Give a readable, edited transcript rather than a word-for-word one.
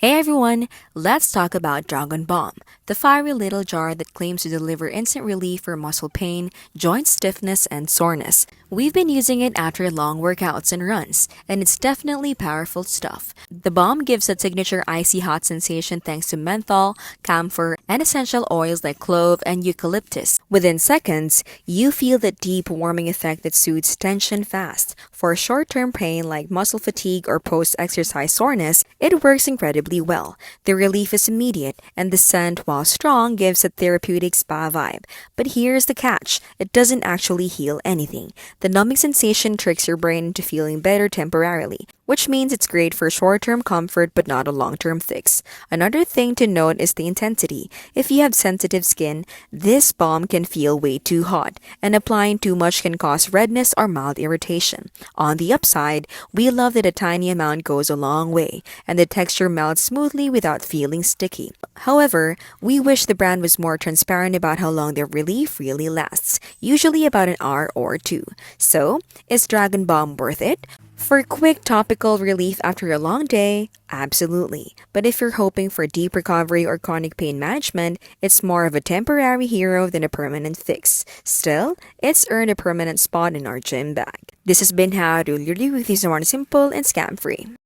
Hey everyone, let's talk about Dragon Balm, the fiery little jar that claims to deliver instant relief for muscle pain, joint stiffness, and soreness. We've been using it after long workouts and runs, and it's definitely powerful stuff. The balm gives a signature icy hot sensation thanks to menthol, camphor, and essential oils like clove and eucalyptus. Within seconds, you feel that deep warming effect that soothes tension fast. For short-term pain like muscle fatigue or post-exercise soreness, it works incredibly well. The relief is immediate, and the scent, while strong, gives a therapeutic spa vibe. But here's the catch: it doesn't actually heal anything. The numbing sensation tricks your brain into feeling better temporarily, which means it's great for short-term comfort but not a long-term fix. Another thing to note is the intensity. If you have sensitive skin, this balm can feel way too hot, and applying too much can cause redness or mild irritation. On the upside, we love that a tiny amount goes a long way, and the texture melts smoothly without feeling sticky. However, we wish the brand was more transparent about how long their relief really lasts, usually about an hour or two. So, is Dragon Balm worth it? For quick topical relief after a long day, absolutely. But if you're hoping for deep recovery or chronic pain management, it's more of a temporary hero than a permanent fix. Still, it's earned a permanent spot in our gym bag. This has been How to Really with you, someone simple and scam free.